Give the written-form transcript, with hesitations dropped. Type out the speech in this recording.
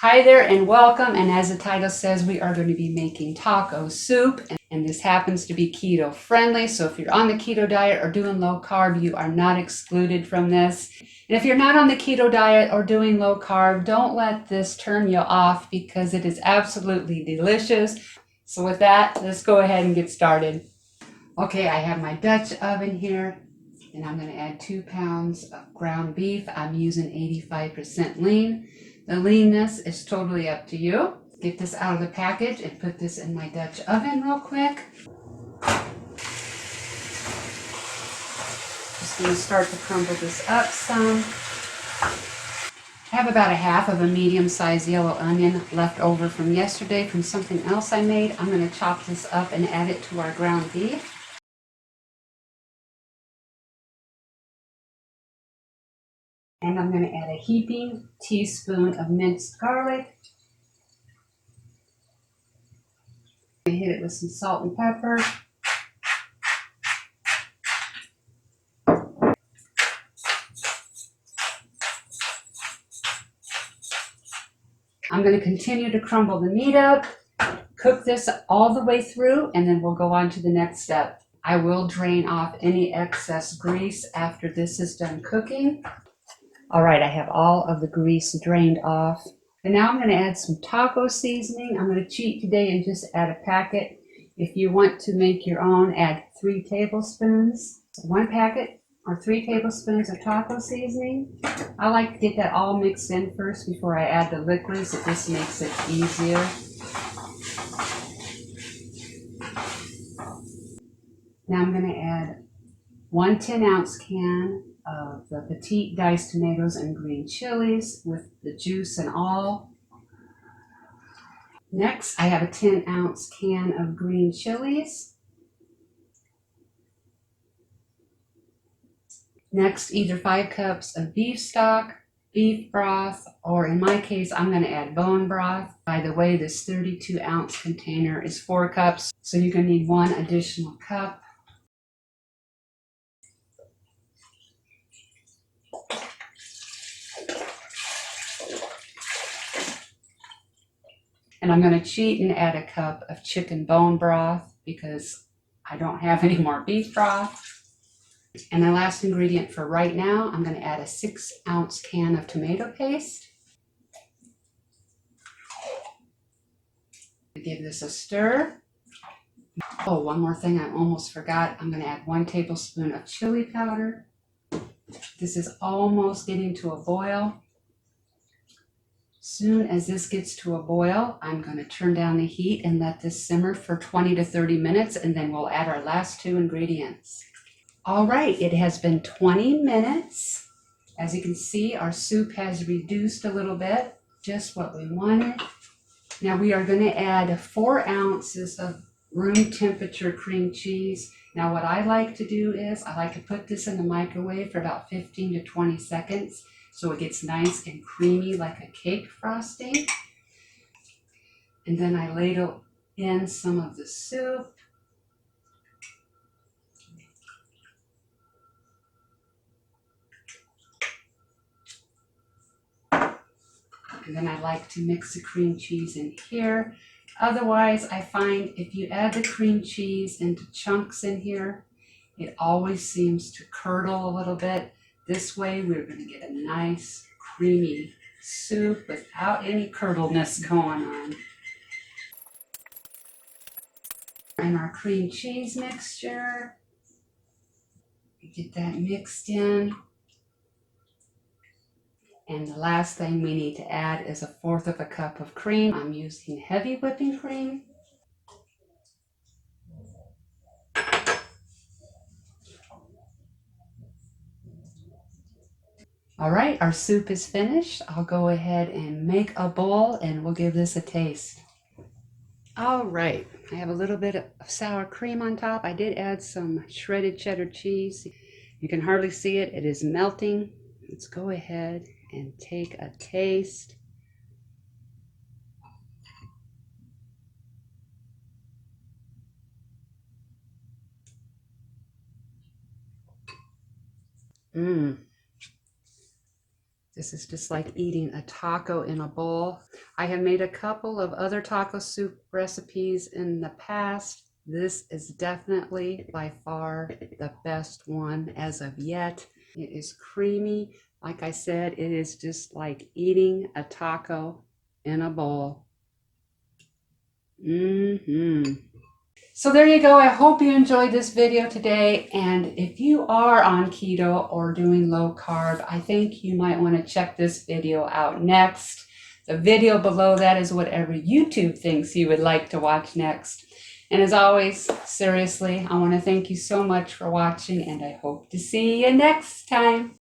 Hi there and welcome, and as the title says, we are going to be making taco soup, and this happens to be keto friendly, so if you're on the keto diet or doing low carb, you are not excluded from this. And if you're not on the keto diet or doing low carb, don't let this turn you off because it is absolutely delicious. So with that, let's go ahead and get started. Okay, I have my Dutch oven here, and I'm going to add 2 pounds of ground beef. I'm using 85% lean. The leanness is totally up to you. Get this out of the package and put this in my Dutch oven real quick. Just going to start to crumble this up some. I have about a half of a medium-sized yellow onion left over from yesterday from something else I made. I'm going to chop this up and add it to our ground beef. And I'm going to add a heaping teaspoon of minced garlic. Hit it with some salt and pepper. I'm going to continue to crumble the meat up, cook this all the way through, and then we'll go on to the next step. I will drain off any excess grease after this is done cooking. All right, I have all of the grease drained off. And now I'm going to add some taco seasoning. I'm going to cheat today and just add a packet. If you want to make your own, add 3 tablespoons. So 1 packet or 3 tablespoons of taco seasoning. I like to get that all mixed in first before I add the liquids. It just makes it easier. Now I'm going to add 1 10-ounce can of the petite diced tomatoes and green chilies with the juice and all. Next, I have a 10-ounce can of green chilies. Next, either 5 cups of beef stock, beef broth, or in my case, I'm going to add bone broth. By the way, this 32-ounce container is 4 cups, so you're going to need 1 additional cup. And I'm going to cheat and add a cup of chicken bone broth because I don't have any more beef broth. And the last ingredient for right now, I'm going to add a 6-ounce can of tomato paste. Give this a stir. Oh, one more thing I almost forgot. I'm going to add 1 tablespoon of chili powder. This is almost getting to a boil. Soon as this gets to a boil, I'm going to turn down the heat and let this simmer for 20 to 30 minutes, and then we'll add our last 2 ingredients. All right, it has been 20 minutes. As you can see, our soup has reduced a little bit, just what we wanted. Now we are going to add 4 ounces of room temperature cream cheese. Now what I like to do is I like to put this in the microwave for about 15 to 20 seconds so it gets nice and creamy like a cake frosting. And then I ladle in some of the soup. And then I like to mix the cream cheese in here. Otherwise, I find if you add the cream cheese into chunks in here, it always seems to curdle a little bit. This way, we're going to get a nice, creamy soup without any curdleness going on. And our cream cheese mixture, get that mixed in. And the last thing we need to add is 1/4 cup of cream. I'm using heavy whipping cream. All right, our soup is finished. I'll go ahead and make a bowl and we'll give this a taste. All right, I have a little bit of sour cream on top. I did add some shredded cheddar cheese. You can hardly see it. It is melting. Let's go ahead and take a taste. This is just like eating a taco in a bowl. I have made a couple of other taco soup recipes in the past. This is definitely by far the best one as of yet. It is creamy. Like I said, it is just like eating a taco in a bowl. So there you go. I hope you enjoyed this video today. And if you are on keto or doing low carb, I think you might want to check this video out next. The video below that is whatever YouTube thinks you would like to watch next. And as always, seriously, I want to thank you so much for watching, and I hope to see you next time.